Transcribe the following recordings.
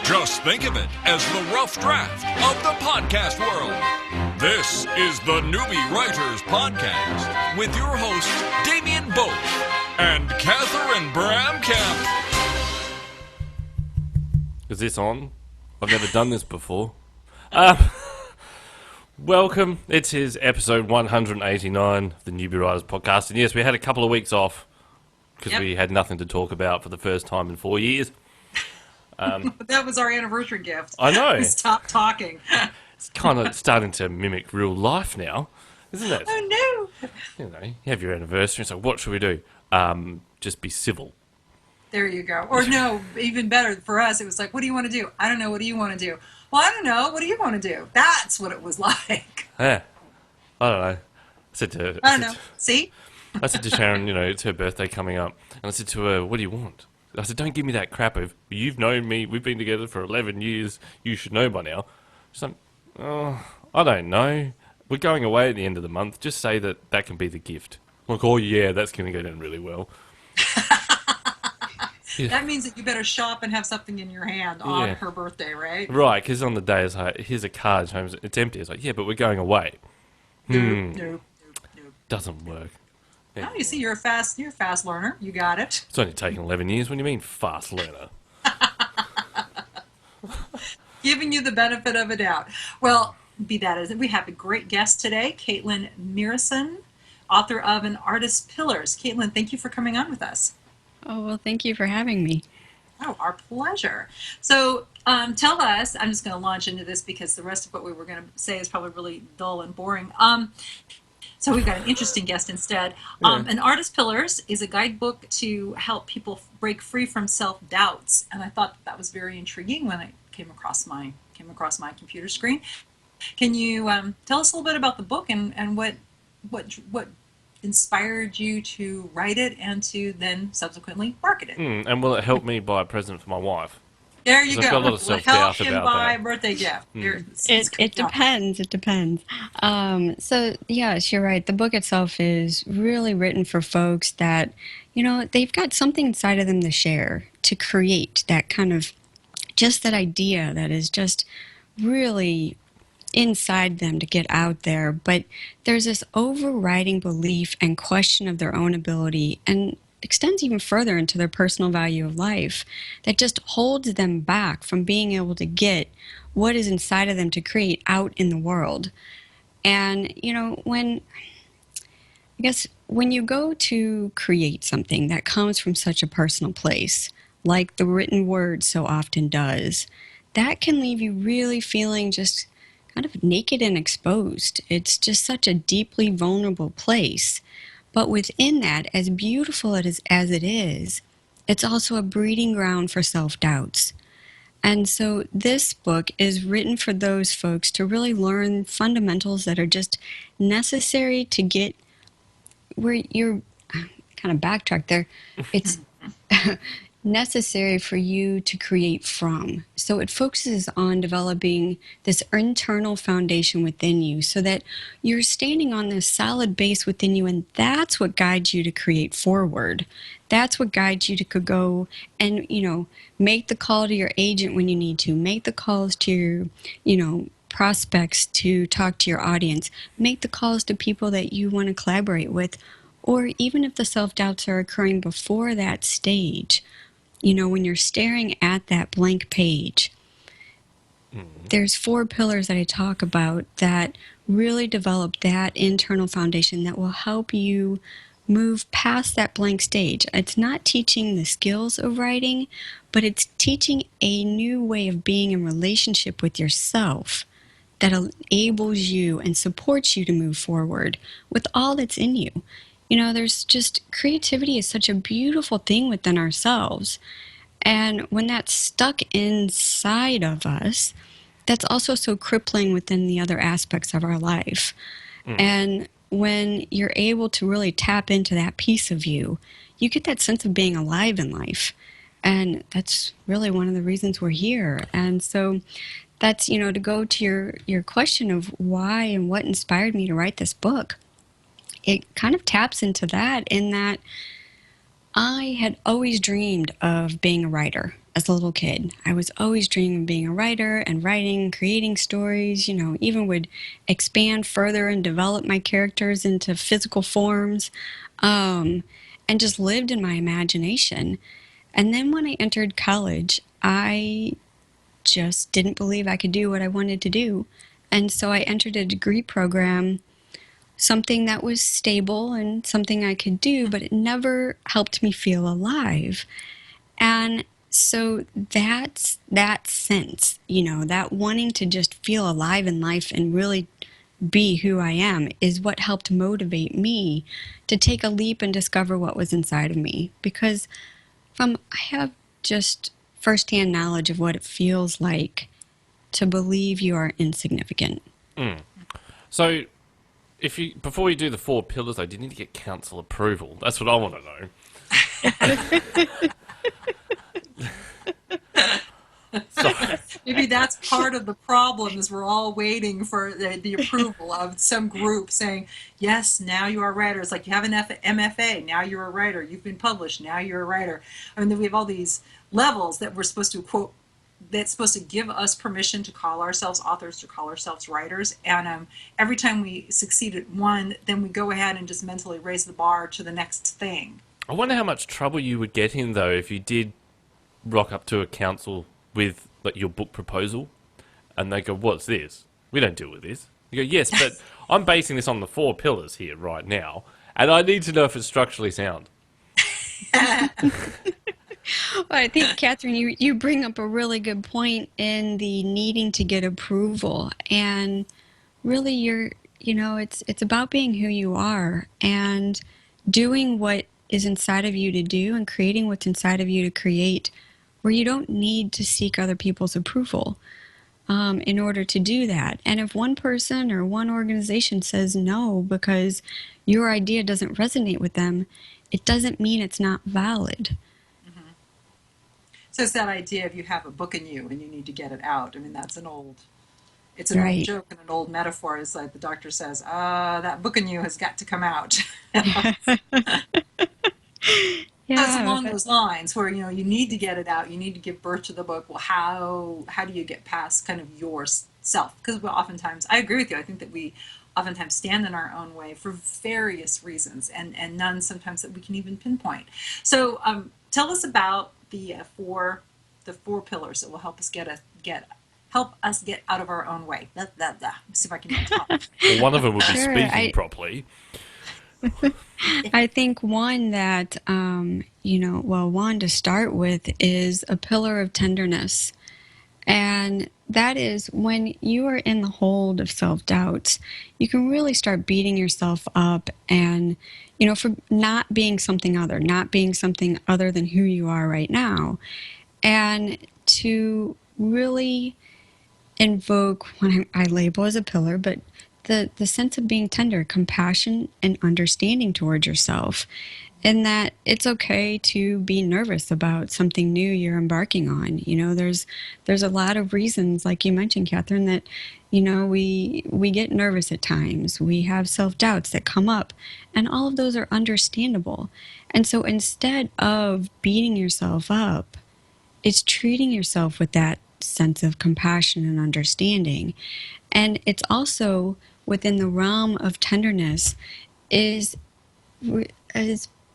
Just think of it as the rough draft of the podcast world. This is the Newbie Writers Podcast with your hosts, Damien Boat and Catherine Bramkamp. Is this on? I've never done this before. Welcome. It is episode 189 of the Newbie Writers Podcast. And yes, we had a couple of weeks off because we had nothing to talk about for the first time in 4 years. That was our anniversary gift. I know. We stopped talking. It's kind of starting to mimic real life now, isn't it? Oh, no. You know, you have your anniversary. It's like, what should we do? Just be civil. There you go. Or no, even better for us, it was like, what do you want to do? I don't know. What do you want to do? Well, I don't know. What do you want to do? That's what it was like. Yeah. I don't know. I said to her, I don't know. See? I said to Sharon, you know, it's her birthday coming up. And I said to her, what do you want? I said, don't give me that crap of, you've known me, we've been together for 11 years, you should know by now. She's like, oh, I don't know. We're going away at the end of the month. Just say that can be the gift. I'm like, oh yeah, that's going to go down really well. Yeah. That means that you better shop and have something in your hand on her birthday, right? Right, because on the day it's like, here's a card, it's empty. It's like, yeah, but we're going away. Nope. Doesn't work. Oh, you see, you're a fast learner. You got it. It's only taken 11 years. What do you mean, fast learner? Giving you the benefit of a doubt. Well, be that as it, we have a great guest today, Kaitlyn Mirison, author of An Artist's Pillars. Kaitlyn, thank you for coming on with us. Oh, well, thank you for having me. Oh, our pleasure. So tell us, I'm just going to launch into this because the rest of what we were going to say is probably really dull and boring. So we've got an interesting guest instead. An Artist's Pillars is a guidebook to help people break free from self-doubts. And I thought that was very intriguing when it came across my computer screen. Can you tell us a little bit about the book and what inspired you to write it and to then subsequently market it? And will it help me buy a present for my wife? There you go. I've got a lot of self-doubt help him about buy that. a birthday gift. It depends. It depends. So, yes, you're right. The book itself is really written for folks that, you know, they've got something inside of them to share, to create that kind of, just that idea that is just really inside them to get out there. But there's this overriding belief and question of their own ability, and extends even further into their personal value of life, that just holds them back from being able to get what is inside of them to create out in the world. And, you know, when you go to create something that comes from such a personal place, like the written word so often does, that can leave you really feeling just kind of naked and exposed. It's just such a deeply vulnerable place. But within that, as beautiful as it is, it's also a breeding ground for self-doubts. And so this book is written for those folks to really learn fundamentals that are just necessary to get where you're kind of backtracked there. It's necessary for you to create from. So it focuses on developing this internal foundation within you so that you're standing on this solid base within you, and that's what guides you to create forward. That's what guides you to go and, you know, make the call to your agent when you need to, make the calls to your, you know, prospects to talk to your audience, make the calls to people that you want to collaborate with, or even if the self-doubts are occurring before that stage. You know, when you're staring at that blank page, there's 4 pillars that I talk about that really develop that internal foundation that will help you move past that blank stage. It's not teaching the skills of writing, but it's teaching a new way of being in relationship with yourself that enables you and supports you to move forward with all that's in you. You know, there's just, creativity is such a beautiful thing within ourselves. And when that's stuck inside of us, that's also so crippling within the other aspects of our life. And when you're able to really tap into that piece of you, you get that sense of being alive in life. And that's really one of the reasons we're here. And so that's, you know, to go to your question of why and what inspired me to write this book. It kind of taps into that, in that I had always dreamed of being a writer as a little kid. I was always dreaming of being a writer and writing, creating stories, even would expand further and develop my characters into physical forms, and just lived in my imagination. And then when I entered college, I just didn't believe I could do what I wanted to do. And so I entered a degree program, something that was stable and something I could do, but it never helped me feel alive. And so that's that sense, that wanting to just feel alive in life and really be who I am is what helped motivate me to take a leap and discover what was inside of me. Because I have just firsthand knowledge of what it feels like to believe you are insignificant. So, before you do the 4 pillars, though, do you need to get council approval? That's what I want to know. Maybe that's part of the problem, is we're all waiting for the approval of some group saying, yes, now you are a writer. It's like you have an MFA, now you're a writer. You've been published, now you're a writer. I mean, then we have all these levels that we're supposed to quote, that's supposed to give us permission to call ourselves authors, to call ourselves writers. And every time we succeed at one, then we go ahead and just mentally raise the bar to the next thing. I wonder how much trouble you would get in, though, if you did rock up to a council with your book proposal, and they go, "What's this? We don't deal with this." You go, "Yes, but I'm basing this on the 4 pillars here right now, and I need to know if it's structurally sound." Well, I think, Catherine, you bring up a really good point in the needing to get approval. And really, it's about being who you are and doing what is inside of you to do and creating what's inside of you to create, where you don't need to seek other people's approval in order to do that. And if one person or one organization says no because your idea doesn't resonate with them, it doesn't mean it's not valid. So it's that idea of you have a book in you and you need to get it out. I mean, it's an old joke and an old metaphor. It's like the doctor says, that book in you has got to come out. That's along those lines where, you need to get it out. You need to give birth to the book. Well, how do you get past kind of yourself? Because oftentimes, I agree with you. I think that we oftentimes stand in our own way for various reasons, and none sometimes that we can even pinpoint. So tell us about the four pillars that will help us get out of our own way. See if I can talk. Well, one of them would be speaking properly. I think one that, one to start with is a pillar of tenderness. And that is when you are in the hold of self-doubts, you can really start beating yourself up and, for not being something other than who you are right now. And to really invoke what I label as a pillar, but the sense of being tender, compassion, and understanding towards yourself. And that it's okay to be nervous about something new you're embarking on. There's a lot of reasons, like you mentioned, Catherine, that, we get nervous at times. We have self-doubts that come up, and all of those are understandable. And so instead of beating yourself up, it's treating yourself with that sense of compassion and understanding. And it's also within the realm of tenderness is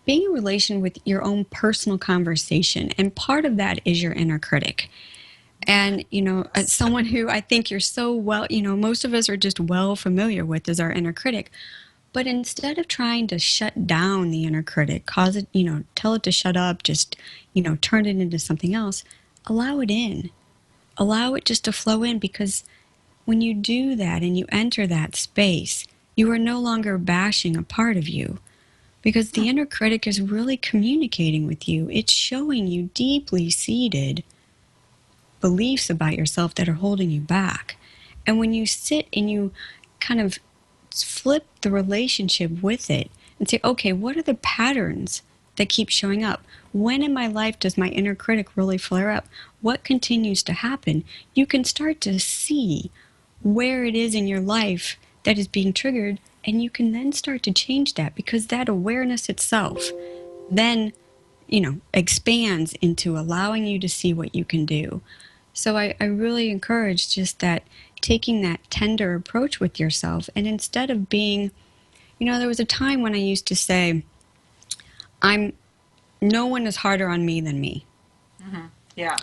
being in relation with your own personal conversation. And part of that is your inner critic. And, as someone who I think you're so well, most of us are just well familiar with is our inner critic. But instead of trying to shut down the inner critic, cause it, tell it to shut up, just, turn it into something else, allow it in. Allow it just to flow in, because when you do that and you enter that space, you are no longer bashing a part of you. Because the inner critic is really communicating with you. It's showing you deeply seated beliefs about yourself that are holding you back. And when you sit and you kind of flip the relationship with it and say, okay, what are the patterns that keep showing up? When in my life does my inner critic really flare up? What continues to happen? You can start to see where it is in your life that is being triggered. And you can then start to change that, because that awareness itself then expands into allowing you to see what you can do. So I really encourage just that, taking that tender approach with yourself. And instead of being, there was a time when I used to say, no one is harder on me than me. Mm-hmm. Yeah.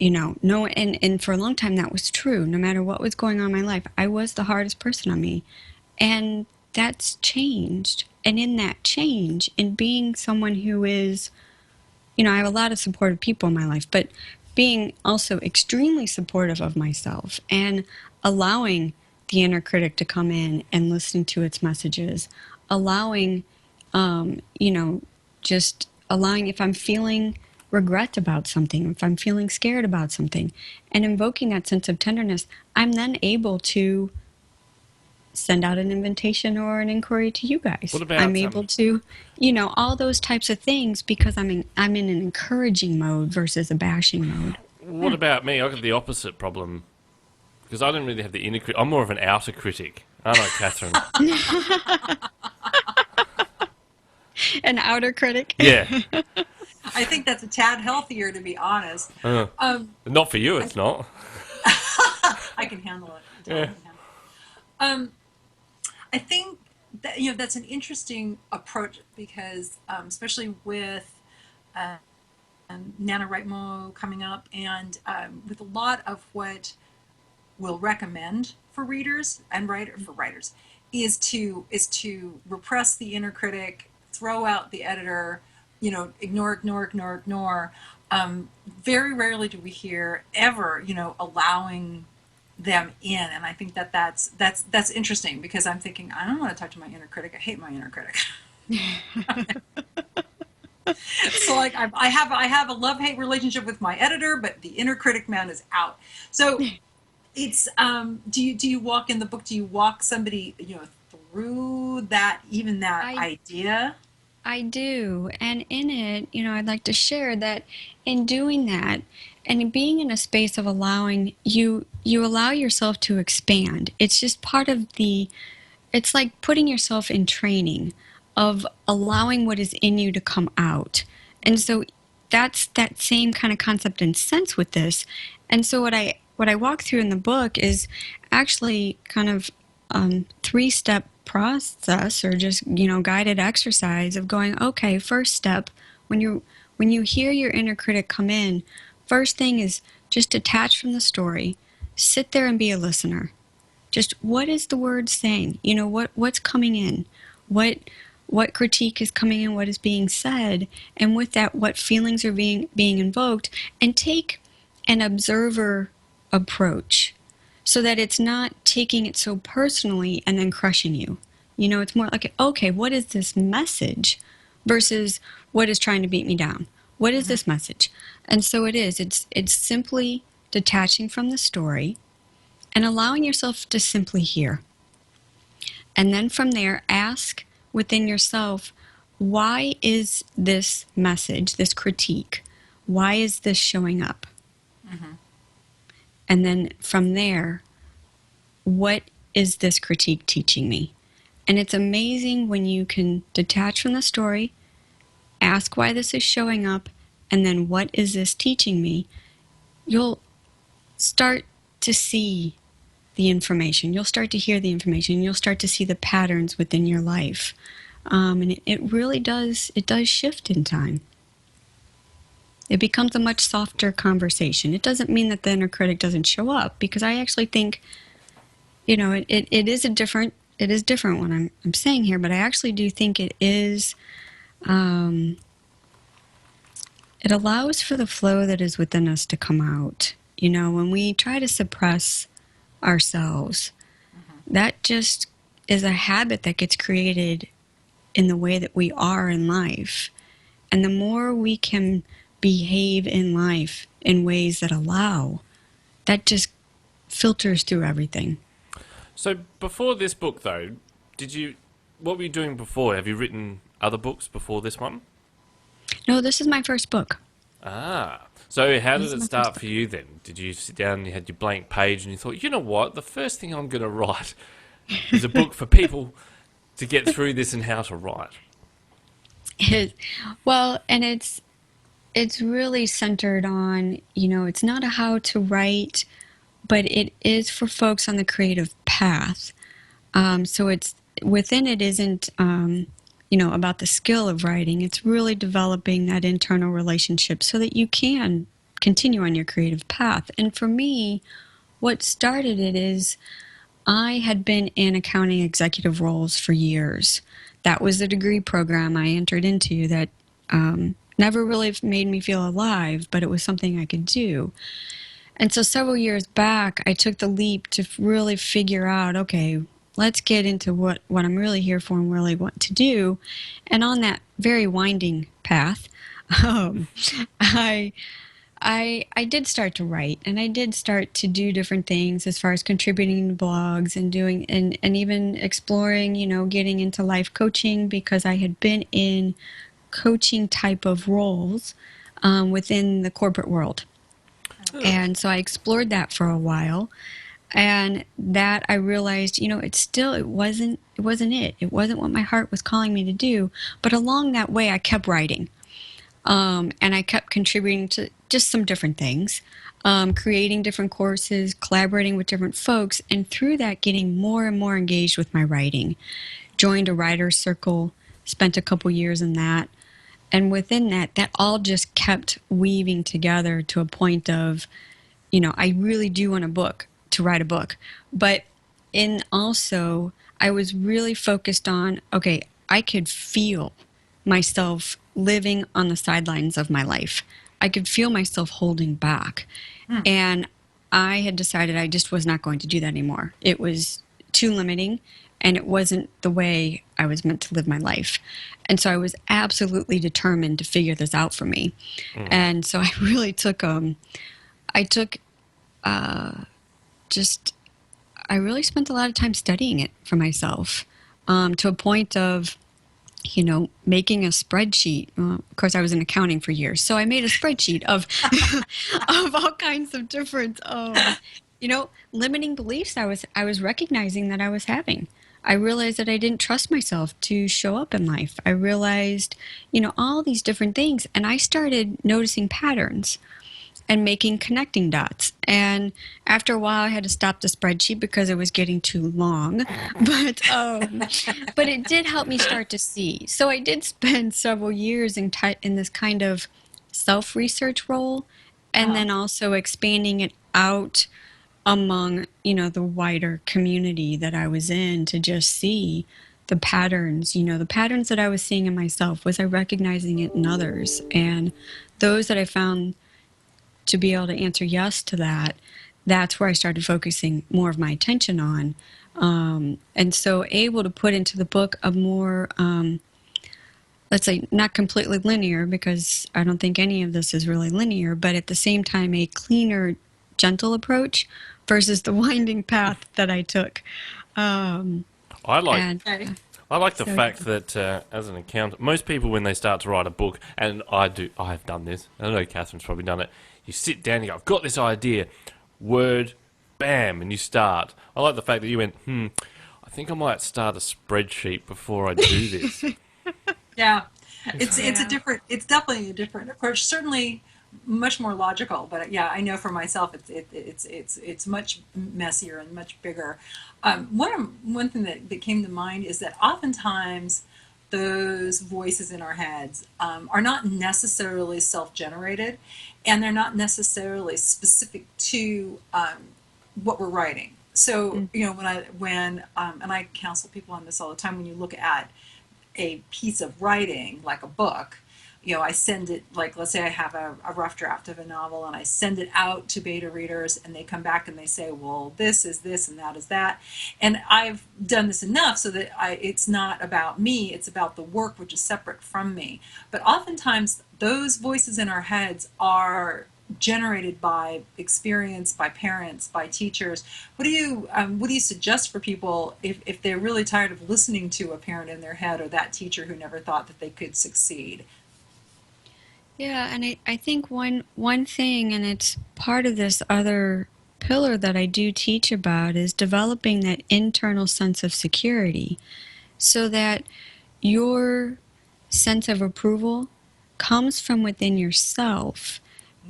No, and for a long time that was true. No matter what was going on in my life, I was the hardest person on me. And that's changed. And in that change, in being someone who is, I have a lot of supportive people in my life, but being also extremely supportive of myself and allowing the inner critic to come in and listen to its messages, allowing, just allowing if I'm feeling regret about something, if I'm feeling scared about something, and invoking that sense of tenderness, I'm then able to send out an invitation or an inquiry to you guys. What about, I'm able to, all those types of things, because I'm in an encouraging mode versus a bashing mode. What about me? I've got the opposite problem. Because I don't really have the inner critic. I'm more of an outer critic. Aren't I, Catherine? An outer critic? Yeah. I think that's a tad healthier, to be honest. Not for you, it's not. I can handle it. Yeah. I think that that's an interesting approach, because especially with NaNoWriMo coming up, and with a lot of what we'll recommend for readers and writers is to repress the inner critic, throw out the editor, ignore. Very rarely do we hear ever, allowing them in. And I think that's interesting, because I'm thinking, I don't want to talk to my inner critic. I hate my inner critic. So like I have a love-hate relationship with my editor, but the inner critic man is out. So it's do you walk in the book, do you walk somebody through that idea? I do. And in it, I'd like to share that in doing that and in being in a space of allowing you allow yourself to expand. It's just part of it's like putting yourself in training of allowing what is in you to come out. And so that's that same kind of concept and sense with this. And so what I walk through in the book is actually kind of 3-step process, or just guided exercise of going, okay, first step, when you hear your inner critic come in, first thing is just detach from the story, sit there and be a listener. Just, what is the word saying? What's coming in, what critique is coming in, what is being said, and with that, what feelings are being invoked, and take an observer approach, so that it's not taking it so personally and then crushing you. It's more like, okay, what is this message versus what is trying to beat me down? What is this message? And so it's simply detaching from the story and allowing yourself to simply hear. And then from there, ask within yourself, why is this message, this critique, why is this showing up? Mm-hmm. And then from there, what is this critique teaching me? And it's amazing when you can detach from the story, ask why this is showing up, and then what is this teaching me? You'll start to see the information. You'll start to hear the information. You'll start to see the patterns within your life. And it really does, it does shift in time. It becomes a much softer conversation. It doesn't mean that the inner critic doesn't show up, because I actually think, it is different what I'm saying here, but I actually do think it is, it allows for the flow that is within us to come out. When we try to suppress ourselves, that just is a habit that gets created in the way that we are in life. And the more we can behave in life in ways that allow, that just filters through everything. So before this book, though, what were you doing before? Have you written other books before this one? No, this is my first book. Ah. So how did it start for you then? Did you sit down and you had your blank page and you thought, you know what, the first thing I'm going to write is a book for people to get through this and how to write? It, well, and it's really centered on, it's not a how to write, but it is for folks on the creative path. So it's within it isn't, about the skill of writing. It's really developing that internal relationship so that you can continue on your creative path. And for me, what started it is I had been in accounting executive roles for years. That was the degree program I entered into that never really made me feel alive, but it was something I could do. And so several years back, I took the leap to really figure out, okay, let's get into what I'm really here for and really want to do. And on that very winding path, um, I I did start to write, and I did start to do different things as far as contributing to blogs and doing and even exploring, getting into life coaching because I had been in coaching type of roles within the corporate world. And so I explored that for a while, and that I realized, it wasn't it. It wasn't what my heart was calling me to do. But along that way, I kept writing. And I kept contributing to just some different things, creating different courses, collaborating with different folks, and through that, getting more and more engaged with my writing. Joined a writer's circle, spent a couple years in that. And within that all just kept weaving together to a point of, I really do want to write a book. But in also, I was really focused on, okay, I could feel myself living on the sidelines of my life. I could feel myself holding back. And I had decided I just was not going to do that anymore. It was too limiting, and it wasn't the way I was meant to live my life. And so I was absolutely determined to figure this out for me. And so I really I really spent a lot of time studying it for myself, to a point of, making a spreadsheet. Of course, I was in accounting for years, so I made a spreadsheet of of all kinds of different, limiting beliefs I was recognizing that I was having. I realized that I didn't trust myself to show up in life. I realized, all these different things, and I started noticing patterns and making connecting dots. And after a while, I had to stop the spreadsheet because it was getting too long. But it did help me start to see. So I did spend several years in this kind of self-research role, and then also expanding it out among, the wider community that I was in to just see the patterns, the patterns that I was seeing in myself. Was I recognizing it in others? And those that I found to be able to answer yes to that, that's where I started focusing more of my attention on. And so able to put into the book a more, let's say, not completely linear, because I don't think any of this is really linear, but at the same time, a cleaner, gentle approach versus the winding path that I took. I like And, I like the So- fact that as an accountant, most people when they start to write a book, and I have done this. I know Catherine's probably done it. You sit down, you go, I've got this idea, word, bam, and you start. I like the fact that you went, I think I might start a spreadsheet before I do this. Yeah, it's definitely a different approach. Certainly much more logical, but yeah, I know for myself it's much messier and much bigger. One thing that came to mind is that oftentimes those voices in our heads are not necessarily self-generated, and they're not necessarily specific to what we're writing. So when and I counsel people on this all the time, when you look at a piece of writing like a book, I send it, like, let's say I have a rough draft of a novel and I send it out to beta readers, and they come back and they say, well, this is this and that is that. And I've done this enough so that it's not about me, it's about the work, which is separate from me. But oftentimes those voices in our heads are generated by experience, by parents, by teachers. What do you suggest for people if they're really tired of listening to a parent in their head or that teacher who never thought that they could succeed? Yeah, and I think one thing, and it's part of this other pillar that I do teach about, is developing that internal sense of security so that you're sense of approval comes from within yourself,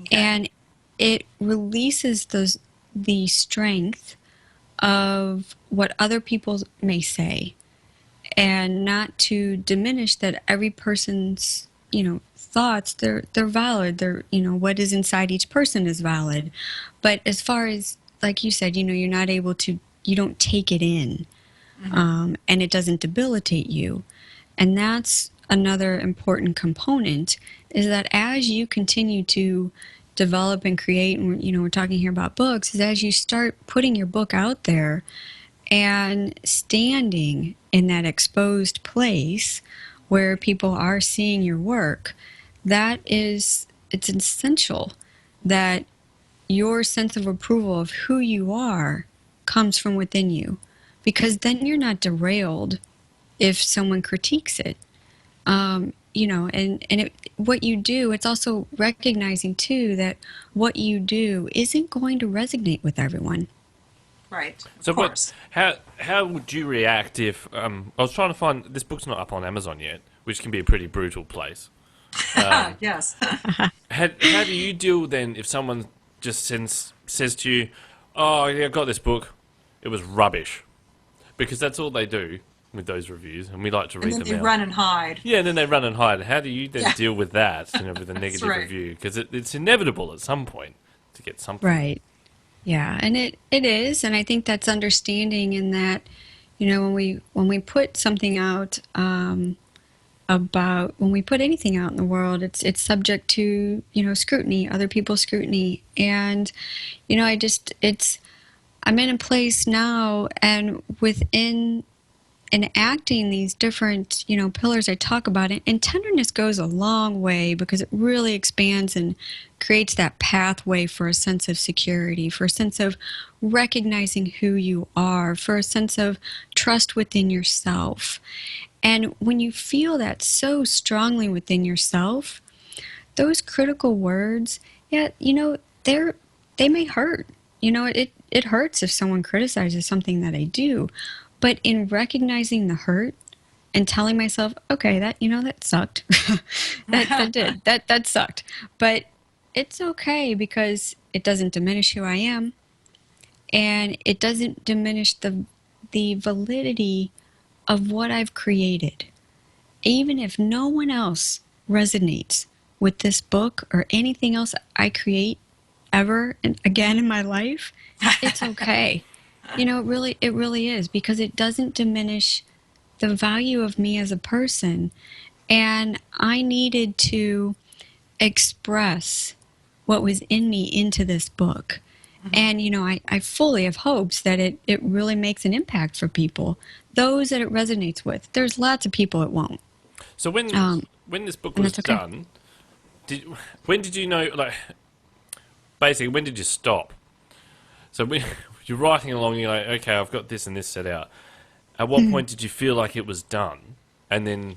Okay. and it releases the strength of what other people may say, and not to diminish that every person's thoughts, they're valid. They're what is inside each person is valid, but as far as, like you said, you're not able to, you don't take it in, and it doesn't debilitate you. And that's another important component, is that as you continue to develop and create, and we're talking here about books, is as you start putting your book out there and standing in that exposed place where people are seeing your work, it's essential that your sense of approval of who you are comes from within you, because then you're not derailed if someone critiques it. What you do, it's also recognizing too that what you do isn't going to resonate with everyone. Right. So, Of course. how would you react if I was trying to find, this book's not up on Amazon yet, which can be a pretty brutal place. Yes. How do you deal then if someone just says to you, "Oh, yeah, I got this book, it was rubbish," because that's all they do with those reviews, and we like to read And then them they out. run and hide. Yeah, and then they run and hide. How do you then deal with that? With a negative right. review, because it's inevitable at some point to get something. Right. Yeah, and it is, and I think that's understanding in that, when we put something out, about when we put anything out in the world, it's subject to scrutiny, other people's scrutiny, and I'm in a place now, and within enacting these different pillars I talk about it, and tenderness goes a long way, because it really expands and creates that pathway for a sense of security, for a sense of recognizing who you are, for a sense of trust within yourself. And when you feel that so strongly within yourself, those critical words, yeah, they may hurt. It hurts if someone criticizes something that I do. But in recognizing the hurt and telling myself, okay, that sucked. that sucked. But it's okay, because it doesn't diminish who I am, and it doesn't diminish the validity of what I've created. Even if no one else resonates with this book or anything else I create ever and again in my life, it's okay. It really is, because it doesn't diminish the value of me as a person. And I needed to express what was in me into this book. And, I fully have hopes that it really makes an impact for people, those that it resonates with. There's lots of people it won't. So when this book was that's okay. done, when did you know, basically, when did you stop? So when you're writing along, you're like, okay, I've got this and this set out. At what point did you feel like it was done? And then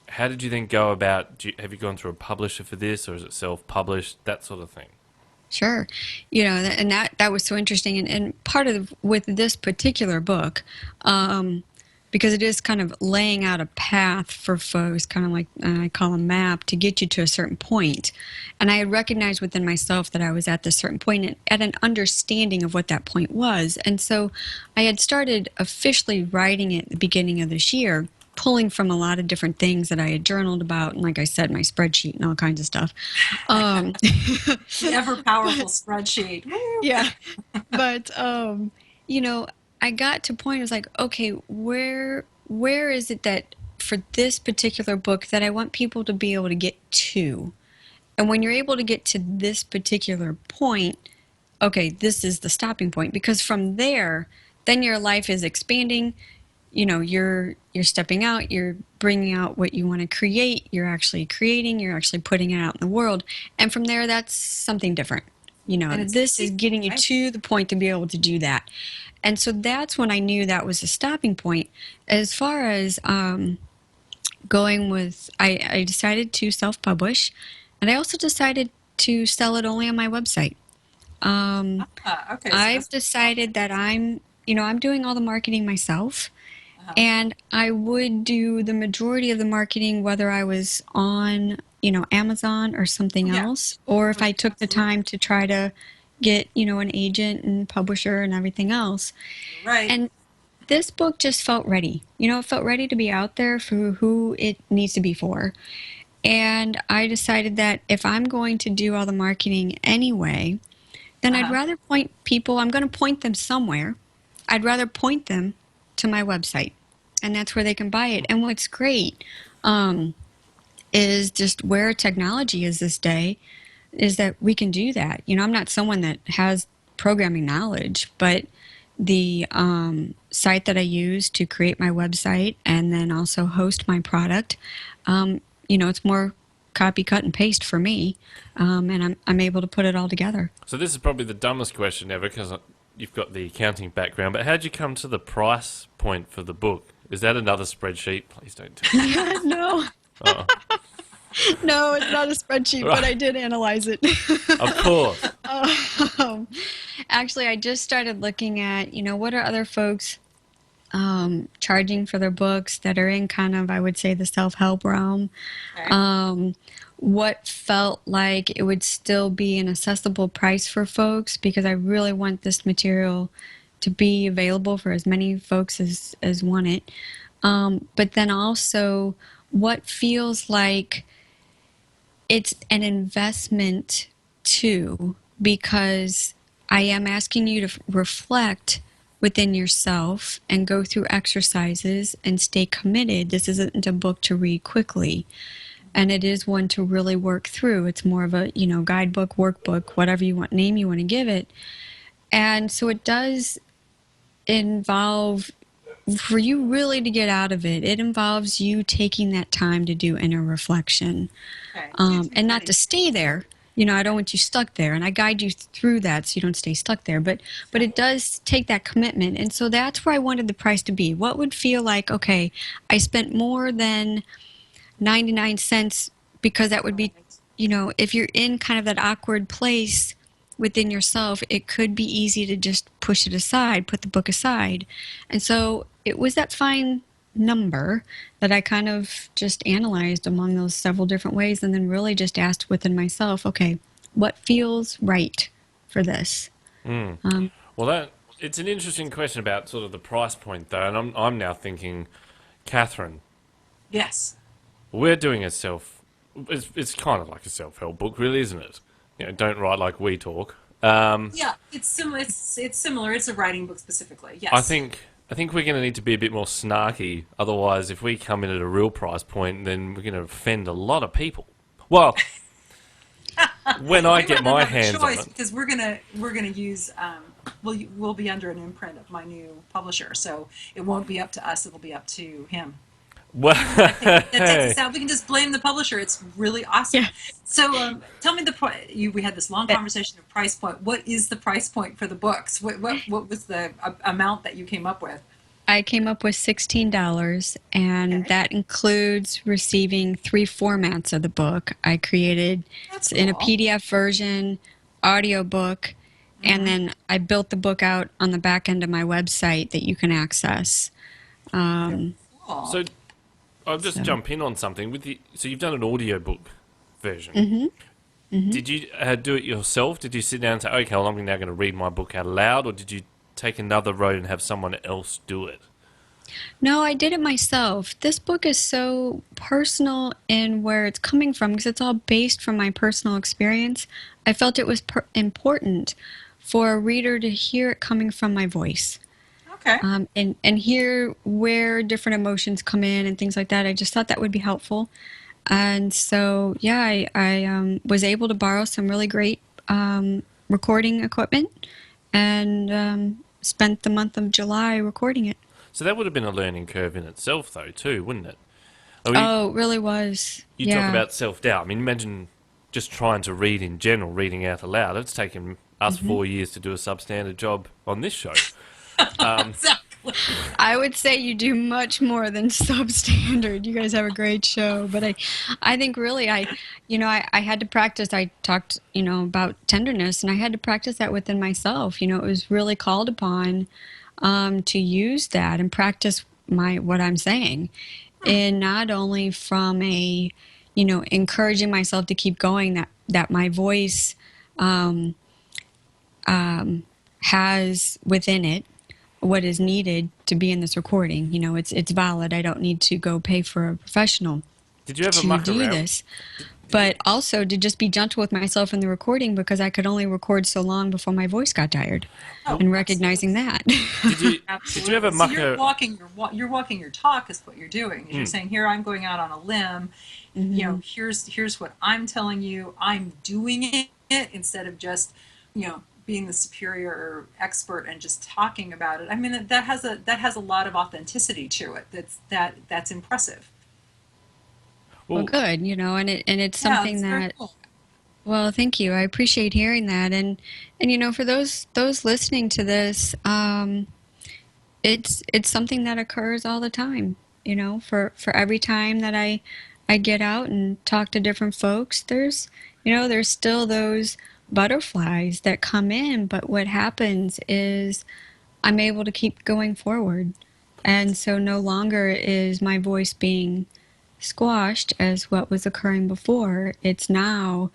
how did you then go about, have you gone through a publisher for this, or is it self-published, that sort of thing? Sure. And that was so interesting. And part of, with this particular book, because it is kind of laying out a path for folks, kind of like I call a map, to get you to a certain point. And I had recognized within myself that I was at this certain point, and at an understanding of what that point was. And so I had started officially writing it at the beginning of this year, pulling from a lot of different things that I had journaled about, and like I said, my spreadsheet and all kinds of stuff. The ever powerful spreadsheet. Woo! Yeah. But, I got to a point, I was like, okay, where is it that for this particular book that I want people to be able to get to? And when you're able to get to this particular point, okay, this is the stopping point, because from there, then your life is expanding. You're stepping out, you're bringing out what you want to create, you're actually creating, you're actually putting it out in the world. And from there, that's something different. This is getting you to the point to be able to do that. And so that's when I knew that was a stopping point. As far as going with, I decided to self-publish, and I also decided to sell it only on my website. Okay. So I've decided that I'm doing all the marketing myself, And I would do the majority of the marketing, whether I was on, Amazon or something Yeah. else, or if I took the Absolutely. time to try to get, an agent and publisher and everything else. Right. And this book just felt ready. It felt ready to be out there for who it needs to be for. And I decided that if I'm going to do all the marketing anyway, then I'd rather point people, I'm going to point them somewhere. I'd rather point them to my website. And that's where they can buy it. And what's great is just where technology is this day, is that we can do that. I'm not someone that has programming knowledge, but the site that I use to create my website and then also host my product, it's more copy, cut, and paste for me, and I'm able to put it all together. So this is probably the dumbest question ever because you've got the accounting background, but how'd you come to the price point for the book? Is that another spreadsheet? Please don't tell me. No. Oh, No, it's not a spreadsheet, but I did analyze it. of course. Actually, I just started looking at, what are other folks charging for their books that are in kind of, I would say, the self-help realm. Okay. What felt like it would still be an accessible price for folks, because I really want this material to be available for as many folks as want it. But then also what feels like it's an investment too, because I am asking you to reflect within yourself and go through exercises and stay committed. This isn't a book to read quickly, and it is one to really work through. It's more of a, guidebook, workbook, whatever name you want to give it. And so it does involve, for you really to get out of it, it involves you taking that time to do inner reflection. Okay. And not to stay there. I don't want you stuck there, and I guide you through that so you don't stay stuck there. But it does take that commitment, and so that's where I wanted the price to be. What would feel like, okay, I spent more than 99 cents, because that would be, if you're in kind of that awkward place within yourself, it could be easy to just push it aside, put the book aside. And so it was that fine number that I kind of just analyzed among those several different ways, and then really just asked within myself, okay, what feels right for this? Well, it's an interesting question about sort of the price point, though, and I'm now thinking, Catherine, Yes. we're doing a it's kind of like a self-help book, really, isn't it? Don't write like we talk. Yeah, it's similar. It's similar. It's a writing book specifically. Yes. I think we're going to need to be a bit more snarky. Otherwise, if we come in at a real price point, then we're going to offend a lot of people. Well, when I get my hands on it, because we're gonna use we'll be under an imprint of my new publisher, so it won't be up to us. It'll be up to him. well, That takes us out. We can just blame the publisher. It's really awesome. Yeah. So tell me we had this long conversation of price point. What is the price point for the books? What was the amount that you came up with? I came up with $16, and Okay. that includes receiving 3 formats of the book. I created That's in a cool. PDF version, audiobook, and then I built the book out on the back end of my website that you can access. Cool. so I'll just jump in on something. So you've done an audiobook version. Did you do it yourself? Did you sit down and say, okay, well, I'm now going to read my book out loud, or did you take another road and have someone else do it? No, I did it myself. This book is so personal in where it's coming from, because it's all based from my personal experience. I felt it was important for a reader to hear it coming from my voice. Okay. And hear where different emotions come in and things like that. I just thought that would be helpful. And so, yeah, I was able to borrow some really great recording equipment, and spent the month of July recording it. So that would have been a learning curve in itself, though, too, wouldn't it? I mean, Oh, it really was. you talk about self-doubt. I mean, imagine just trying to read in general, reading out aloud. It's taken us 4 years to do a substandard job on this show. Exactly. I would say you do much more than substandard. You guys have a great show, but I think really I had to practice. I talked, about tenderness, and I had to practice that within myself. It was really called upon to use that and practice what I'm saying, and not only from a, encouraging myself to keep going, that my voice has within it what is needed to be in this recording. It's valid. I don't need to go pay for a professional Did you ever to muck do around? this. But also to just be gentle with myself in the recording, because I could only record so long before my voice got tired, and recognizing that. Did you Absolutely. ever So muck you're a... walking your talk is what you're doing. Is You're saying, here, I'm going out on a limb. Here's what I'm telling you. I'm doing it instead of just, being the superior expert and just talking about it. I mean, that has a lot of authenticity to it. That's impressive. Well, good, and it's Yeah, something it's very that. cool. Well, thank you. I appreciate hearing that, and for those listening to this, it's something that occurs all the time. For every time that I get out and talk to different folks, there's still those butterflies that come in, but what happens is I'm able to keep going forward, and so no longer is my voice being squashed as what was occurring before. It's now,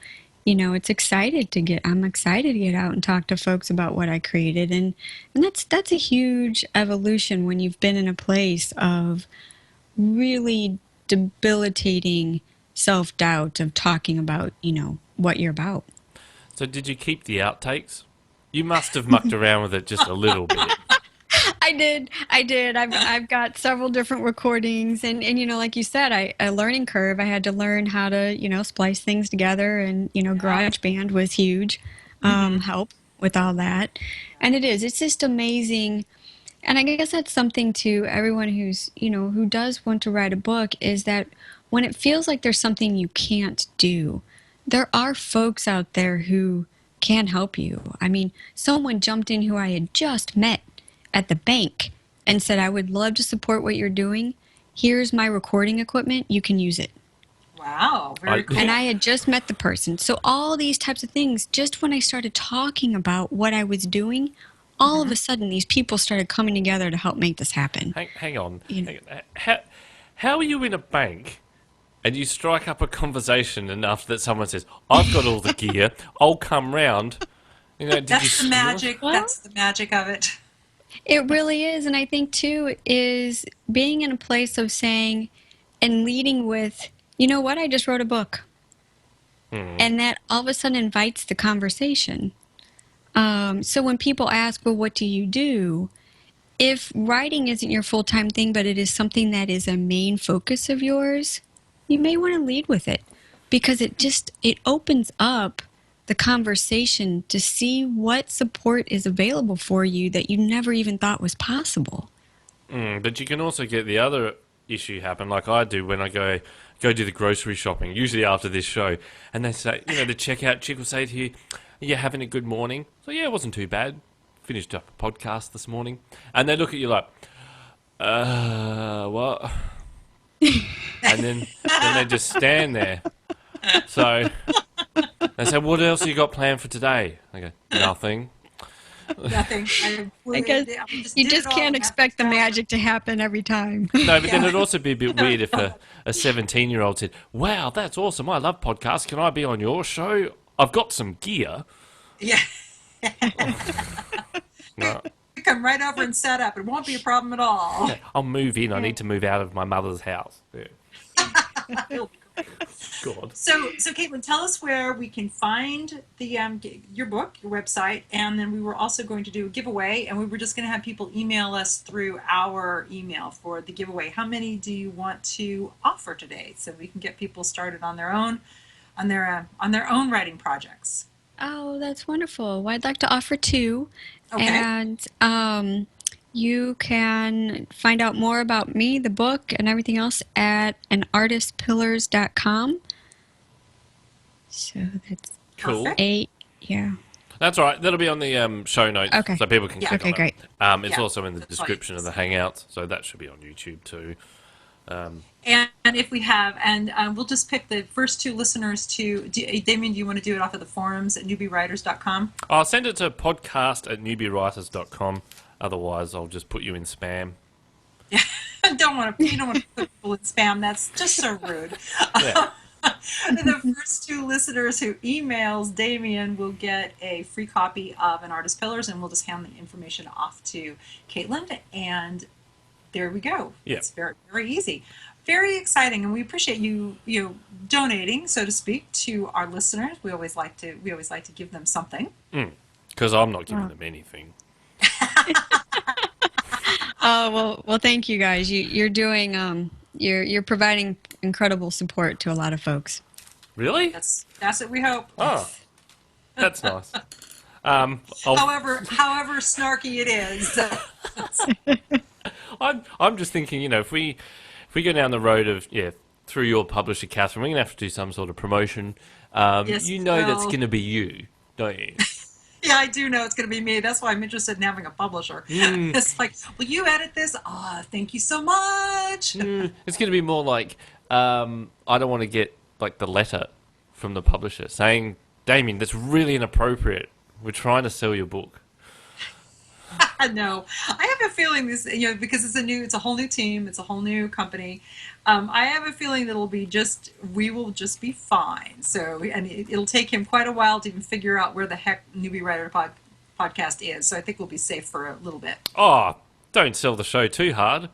I'm excited to get out and talk to folks about what I created, and that's a huge evolution when you've been in a place of really debilitating self-doubt of talking about, what you're about. So did you keep the outtakes? You must have mucked around with it just a little bit. I did. I've got several different recordings, and like you said, a learning curve. I had to learn how to splice things together, and GarageBand was huge, help with all that, and it's just amazing. And I guess that's something to everyone who does want to write a book, is that when it feels like there's something you can't do, there are folks out there who can help you. I mean, someone jumped in who I had just met at the bank and said, I would love to support what you're doing. Here's my recording equipment. You can use it. Wow, very cool. And I had just met the person. So all these types of things, just when I started talking about what I was doing, all of a sudden these people started coming together to help make this happen. Hang on. How are you in a bank and you strike up a conversation enough that someone says, I've got all the gear, I'll come round? That's the magic. Well, That's the magic of it. It really is. And I think, too, is being in a place of saying and leading with, you know what, I just wrote a book. And that all of a sudden invites the conversation. So when people ask, well, what do you do? If writing isn't your full-time thing, but it is something that is a main focus of yours, you may want to lead with it, because it opens up the conversation to see what support is available for you that you never even thought was possible. But you can also get the other issue happen, like I do when I go do the grocery shopping, usually after this show, and they say, the checkout chick will say to you, are you having a good morning? So yeah, it wasn't too bad. Finished up a podcast this morning. And they look at you like, what? And then they just stand there. So they say, what else you got planned for today? I go, nothing. Nothing. I guess you just can't expect the magic to happen every time. No, but then it'd also be a bit weird if a 17-year-old said, wow, that's awesome. I love podcasts. Can I be on your show? I've got some gear. Yeah. No. Come right over and set up. It won't be a problem at all. Yeah, I'll move in. I need to move out of my mother's house. Yeah. God. So Kaitlyn, tell us where we can find the your book, your website, and then we were also going to do a giveaway, and we were just going to have people email us through our email for the giveaway. How many do you want to offer today, so we can get people started on their own writing projects? Oh, that's wonderful. Well, I'd like to offer 2. Okay. And you can find out more about me, the book, and everything else at anartistpillars.com. So that's Cool. Perfect. yeah. That's all right. That'll be on the show notes, Okay. so people can click Okay, on great. it. It's Yeah, also in the that's description fine. of the Hangouts, so that should be on YouTube too. And if we have, we'll just pick the first 2 listeners to, Damien, do you want to do it off of the forums at newbiewriters.com? I'll send it to podcast@newbiewriters.com. Otherwise, I'll just put you in spam. Yeah, don't want to. You don't want to put people in spam. That's just so rude. Yeah. The first 2 listeners who emails Damien will get a free copy of An Artist's Pillars, and we'll just hand the information off to Kaitlyn, and there we go. Yeah. It's very, very easy. Very exciting, and we appreciate you donating, so to speak, to our listeners. We always like to give them something. Because I'm not giving them anything. Oh, well, thank you guys. You're doing, you're providing incredible support to a lot of folks. Really? That's what we hope. Oh, that's nice. However snarky it is. I'm just thinking, if we go down the road of through your publisher, Catherine, we're gonna have to do some sort of promotion. Yes, That's gonna be you, don't you? Yeah, I do know it's going to be me. That's why I'm interested in having a publisher. It's like, will you edit this? Oh, thank you so much. It's going to be more like, I don't want to get like the letter from the publisher saying, Damien, that's really inappropriate. We're trying to sell your book. No, I have a feeling this, because it's a whole new team, it's a whole new company. I have a feeling that we will just be fine. So, and it'll take him quite a while to even figure out where the heck Newbie Writer podcast is. So I think we'll be safe for a little bit. Oh, don't sell the show too hard.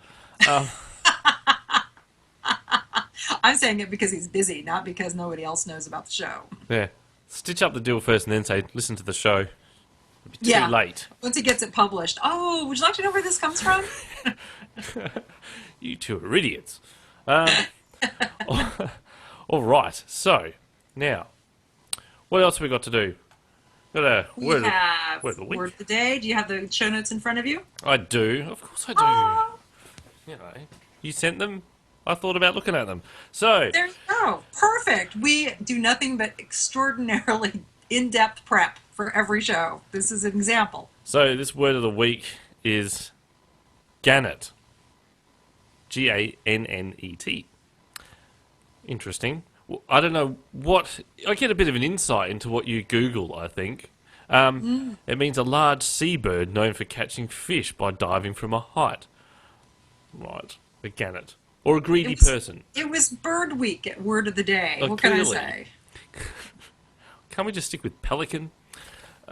I'm saying it because he's busy, not because nobody else knows about the show. Yeah. Stitch up the deal first and then say, listen to the show. It'll be too late. Once he gets it published. Oh, would you like to know where this comes from? You two are idiots. All right. So, now, what else have we got to do? Got a word of the week. Word of the day. Do you have the show notes in front of you? I do. Of course I do. Oh. You sent them. I thought about looking at them. So There you go. Perfect. We do nothing but extraordinarily in-depth prep for every show. This is an example. So this word of the week is gannet. Gannet. Interesting. I don't know what... I get a bit of an insight into what you Google, I think. It means a large seabird known for catching fish by diving from a height. Right. A gannet. Or a greedy person. It was Bird Week at Word of the Day. Oh, what can I clearly. say? Can't we just stick with pelican?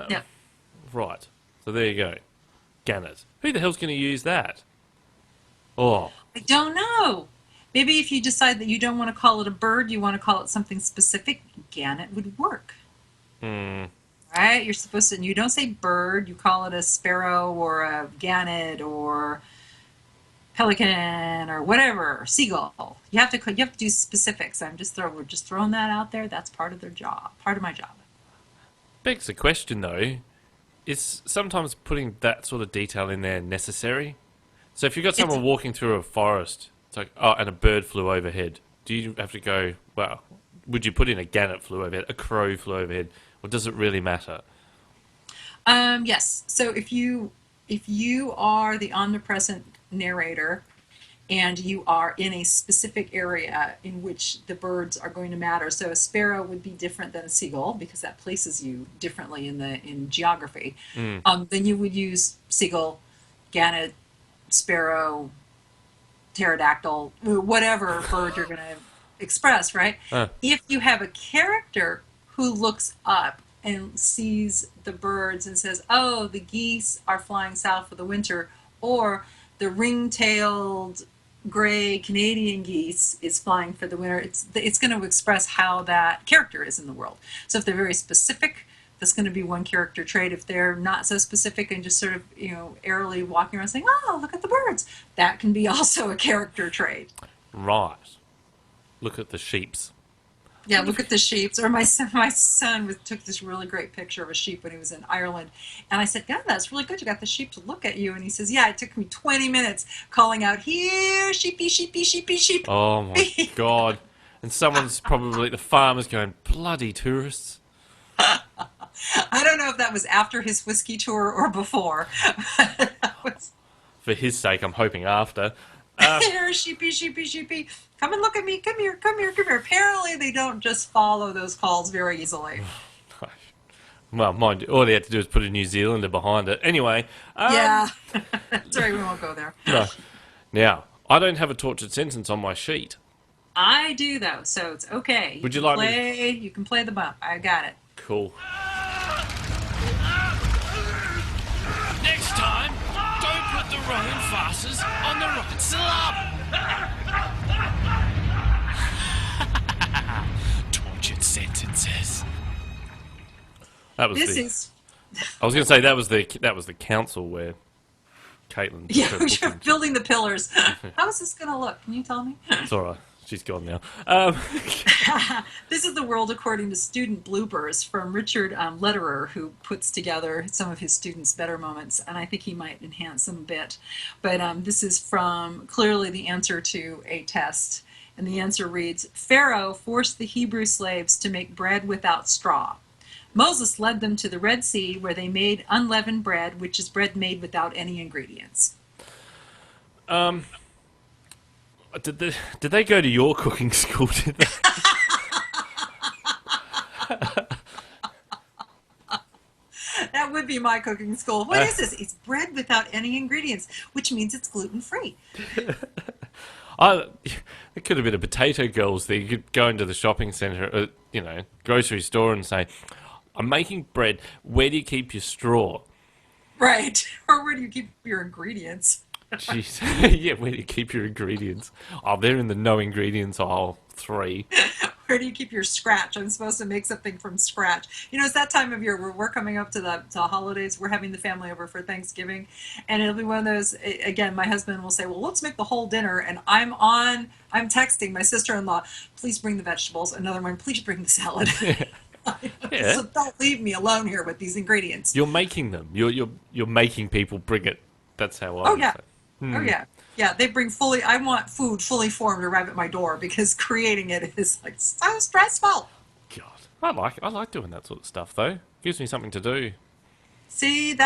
Yeah. Right. So there you go. Gannet. Who the hell's going to use that? Oh. I don't know. Maybe if you decide that you don't want to call it a bird, you want to call it something specific, gannet would work. Right? You're supposed to, and you don't say bird, you call it a sparrow or a gannet or pelican or whatever, seagull. You have to do specifics. We're just throwing that out there. That's part of their job, part of my job. Begs the question, though, is sometimes putting that sort of detail in there necessary? So if you've got someone walking through a forest, it's like, oh, and a bird flew overhead, do you have to go, well, would you put in a gannet flew overhead, a crow flew overhead, or does it really matter? Yes. So if you are the omnipresent narrator and you are in a specific area in which the birds are going to matter, so a sparrow would be different than a seagull because that places you differently in geography. Then you would use seagull, gannet, sparrow, pterodactyl, whatever bird you're going to express, right? If you have a character who looks up and sees the birds and says, oh, the geese are flying south for the winter, or the ring-tailed gray Canadian geese is flying for the winter, it's going to express how that character is in the world. So if they're very specific, that's going to be one character trait. If they're not so specific and just sort of, airily walking around saying, oh, look at the birds, that can be also a character trait. Right. Look at the sheeps. Yeah, look at the sheep. Or my son took this really great picture of a sheep when he was in Ireland. And I said, yeah, that's really good. You got the sheep to look at you. And he says, yeah, it took me 20 minutes calling out, here, sheepy, sheepy, sheepy, sheep. Oh, my God. And someone's probably, the farmer's going, bloody tourists. I don't know if that was after his whiskey tour or before. For his sake, I'm hoping after. Here, sheepy, sheepy, sheepy. Come and look at me. Come here, come here, come here. Apparently, they don't just follow those calls very easily. Well, mind you, all they had to do is put a New Zealander behind it. Anyway. Yeah. Sorry, we won't go there. No. Now, I don't have a tortured sentence on my sheet. I do though, so it's okay. Would you like me play? You can play the bump. I got it. Cool. Next time, don't put the wrong faces on the right slab. Tortured sentences. That was This the. is I was going to say that was the council where Kaitlyn. yeah. took her You're bookings. building the pillars. How is this going to look? Can you tell me? It's all right. She's gone now. This is the world according to student bloopers from Richard Lederer, who puts together some of his students' better moments, and I think he might enhance them a bit. But this is from clearly the answer to a test, and the answer reads, Pharaoh forced the Hebrew slaves to make bread without straw. Moses led them to the Red Sea, where they made unleavened bread, which is bread made without any ingredients. Did they go to your cooking school? Did they? That would be my cooking school. What is this? It's bread without any ingredients, which means it's gluten-free. It could have been a potato girls thing. You could go into the shopping centre, grocery store, and say, "I'm making bread. Where do you keep your straw?" Right. Or where do you keep your ingredients? Jeez. Yeah, where do you keep your ingredients? Oh, they're in the no ingredients aisle 3. Where do you keep your scratch? I'm supposed to make something from scratch. You know, it's that time of year where we're coming up to the holidays. We're having the family over for Thanksgiving. And it'll be one of those, again, my husband will say, well, let's make the whole dinner. And I'm texting my sister-in-law, please bring the vegetables. Another one, please bring the salad. Yeah. So don't leave me alone here with these ingredients. You're making them. You're making people bring it. That's how I Oh, would yeah. say. Oh, yeah. Yeah, they bring I want food fully formed to arrive at my door because creating it is like so stressful. God, I like doing that sort of stuff though. Gives me something to do. See,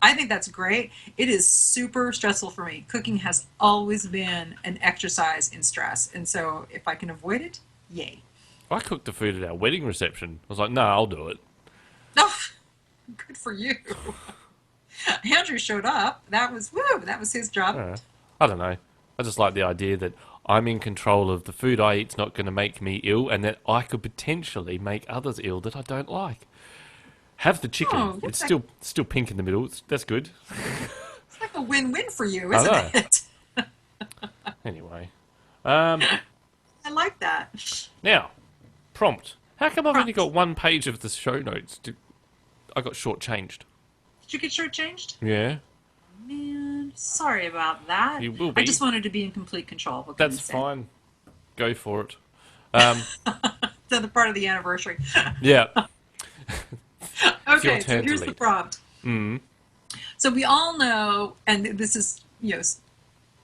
I think that's great. It is super stressful for me. Cooking has always been an exercise in stress, and so if I can avoid it, yay. I cooked the food at our wedding reception. I was like, no, I'll do it. Oh, good for you. Andrew showed up. That was his job. I don't know. I just like the idea that I'm in control of the food I eat's not going to make me ill, and that I could potentially make others ill that I don't like. Have the chicken. Oh, It's still pink in the middle. That's good. It's like a win-win for you, I isn't know. it? Anyway. I like that. Now, prompt. How come I've only got one page of the show notes? I got shortchanged. Did you get shortchanged? Yeah. Man, sorry about that. You will be. I just wanted to be in complete control. What can That's you say? fine. Go for it. It's another part of the anniversary. Yeah. Okay, your so turn to here's the lead. prompt. So we all know, and this is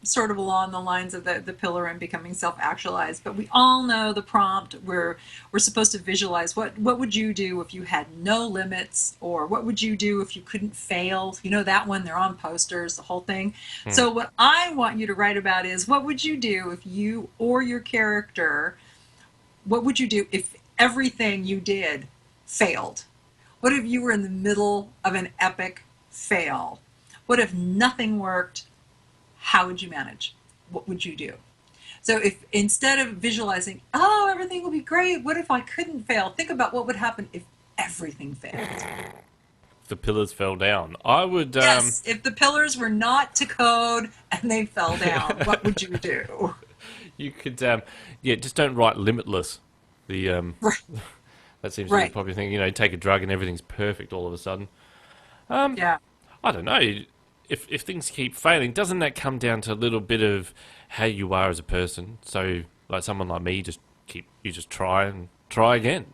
sort of along the lines of the pillar and becoming self-actualized, but we all know the prompt where we're supposed to visualize what would you do if you had no limits, or what would you do if you couldn't fail. You know that one, they're on posters, the whole thing. So what I want you to write about is, what would you do if you or your character, what would you do if everything you did failed? What if you were in the middle of an epic fail? What if nothing worked? How would you manage? What would you do? So if instead of visualizing, oh, everything will be great, what if I couldn't fail? Think about what would happen if everything failed. The pillars fell down. I would. Yes, if the pillars were not to code and they fell down, what would you do? You could. Just don't write limitless. The Right. That seems to be Right. the popular thing. Take a drug and everything's perfect all of a sudden. Yeah. I don't know. If things keep failing, doesn't that come down to a little bit of how you are as a person? So, like someone like me, you just try and try again.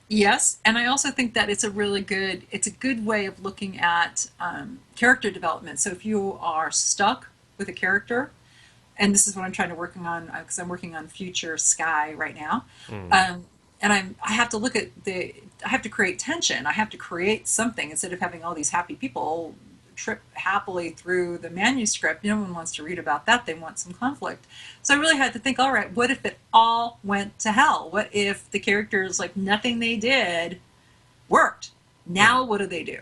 Yes, and I also think that it's a good way of looking at character development. So if you are stuck with a character, and this is what I'm trying to working on, because I'm working on future Sky right now, and I have to look at I have to create tension. I have to create something instead of having all these happy people trip happily through the manuscript. No one wants to read about that. They want some conflict. So I really had to think, all right, what if it all went to hell? What if the characters, like, nothing they did worked? Now what do they do?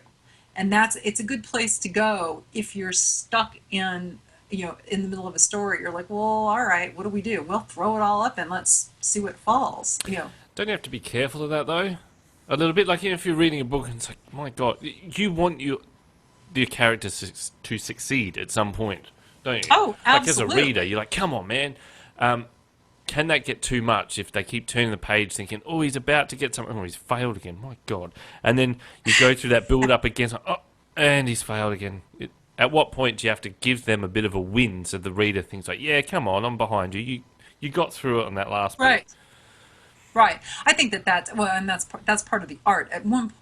And it's a good place to go if you're stuck in in the middle of a story, you're like, well, all right, what do we do? Well, throw it all up and let's see what falls. Don't you have to be careful of that, though? A little bit, like if you're reading a book and it's like, my God, you want your characters to succeed at some point, don't you? Oh, like as a absolutely. reader, you're like, come on, man. Can that get too much if they keep turning the page thinking, oh, he's about to get something, oh, he's failed again, my God. And then you go through that build-up again, like, oh, and he's failed again. At what point do you have to give them a bit of a win so the reader thinks like, yeah, come on, I'm behind you. You got through it on that last bit. Right. Right. I think that's part of the art. At one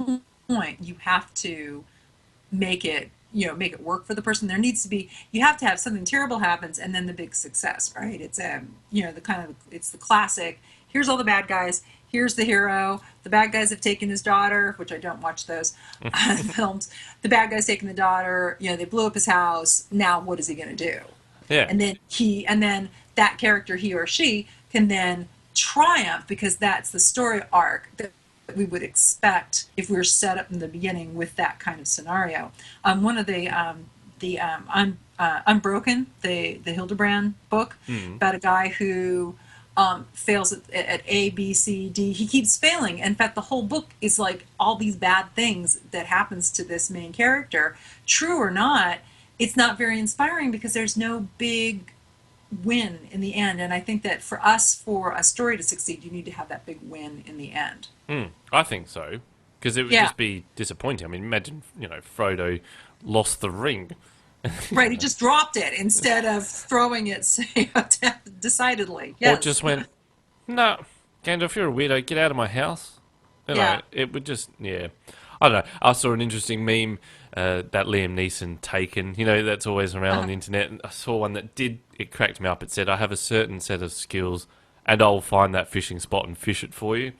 point, you have to make it work for the person. There needs to be, you have to have something terrible happens and then the big success, right? It's it's the classic, here's all the bad guys, here's the hero, the bad guys have taken his daughter, which I don't watch those films. The bad guy's taken the daughter, they blew up his house, now what is he going to do? Yeah. And then that character, he or she, can then triumph because that's the story arc that we would expect if we were set up in the beginning with that kind of scenario. One of the Unbroken, the Hildebrand book about a guy who fails at A, B, C, D. He keeps failing. In fact, the whole book is like all these bad things that happens to this main character. True or not, it's not very inspiring because there's no big win in the end. And I think that for a story to succeed, you need to have that big win in the end. I think so, because it would just be disappointing. I mean, imagine, Frodo lost the ring. Right, he just dropped it instead of throwing it decidedly. Yes. Or just went, no, Gandalf, you're a weirdo, get out of my house. It would just, I don't know. I saw an interesting meme, that Liam Neeson Taken, that's always around on the internet. And I saw one that it cracked me up. It said, I have a certain set of skills and I'll find that fishing spot and fish it for you.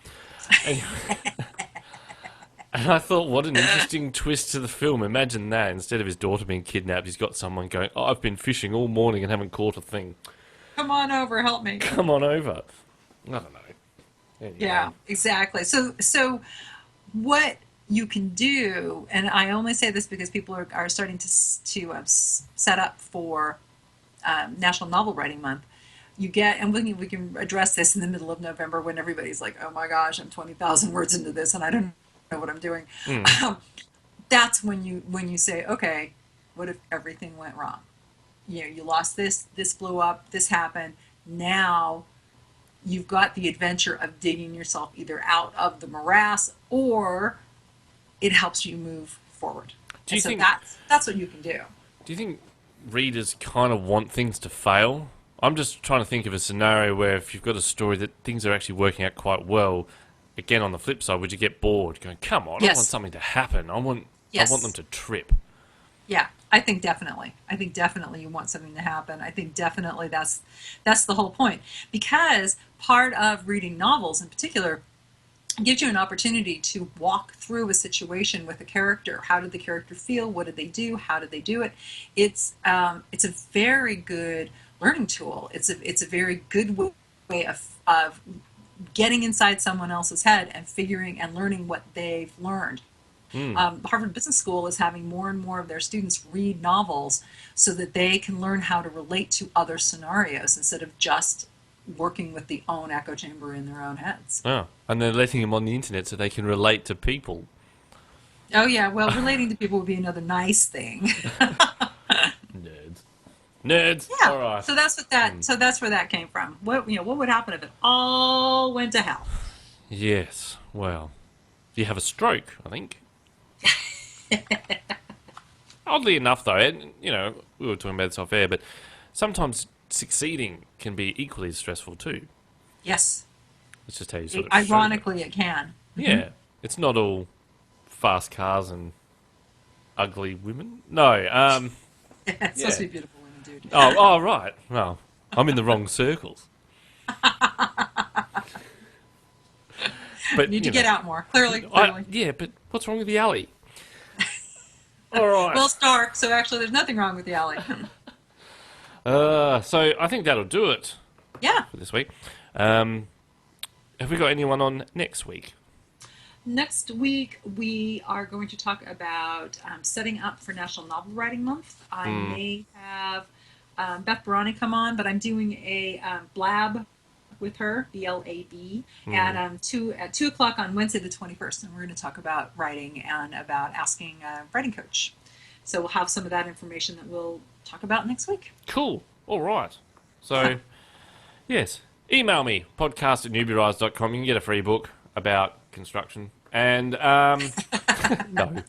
And I thought, what an interesting twist to the film. Imagine that. Instead of his daughter being kidnapped, he's got someone going, oh, I've been fishing all morning and haven't caught a thing. Come on over, help me. Come on over. I don't know. Anyway. Yeah, exactly. So what you can do, and I only say this because people are starting to set up for National Novel Writing Month. You get, and we can address this in the middle of November when everybody's like, oh my gosh, I'm 20,000 words into this and I don't know what I'm doing. That's when you say, okay, what if everything went wrong? You lost this blew up, this happened. Now you've got the adventure of digging yourself either out of the morass or it helps you move forward. Do you think that's what you can do? Do you think readers kind of want things to fail? I'm just trying to think of a scenario where if you've got a story that things are actually working out quite well, again, on the flip side, would you get bored going, come on, I want something to happen. I want them to trip. Yeah, I think definitely you want something to happen. I think definitely that's the whole point. Because part of reading novels in particular gives you an opportunity to walk through a situation with a character. How did the character feel? What did they do? How did they do it? It's a very good learning tool. It's a very good way of getting inside someone else's head and figuring and learning what they've learned. Harvard Business School is having more and more of their students read novels so that they can learn how to relate to other scenarios instead of just working with the own echo chamber in their own heads. Oh, and they're letting them on the internet so they can relate to people. Oh yeah, well, relating to people would be another nice thing. Nerds. Yeah. All right. So that's what So that's where that came from. What would happen if it all went to hell? Yes. Well, you have a stroke, I think. Oddly enough, though, and, we were talking about this off air, but sometimes succeeding can be equally as stressful too. Yes. It's just how you sort of. Ironically, it can. Yeah. It's not all fast cars and ugly women. No. It's supposed to be beautiful women, dude. Oh, right. Well, I'm in the wrong circles. But need to get out more. Clearly. Yeah, but what's wrong with the alley? All right. Well, it's dark, so actually there's nothing wrong with the alley. So I think that'll do it. Yeah. For this week. Have we got anyone on next week? Next week, we are going to talk about setting up for National Novel Writing Month. I may have Beth Barani come on, but I'm doing a blab with her, BLAB, at 2 o'clock on Wednesday the 21st, and we're going to talk about writing and about asking a writing coach. So we'll have some of that information that we'll talk about next week. Cool. All right. So, yes, email me, podcast@newbierise.com. You can get a free book about construction. And, no.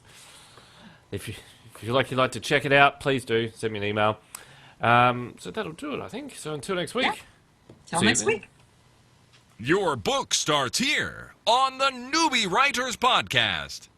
If you'd like to check it out, please do. Send me an email. So that'll do it, I think. So until next week. Yeah. Till next week. Your book starts here on the Newbie Writers Podcast.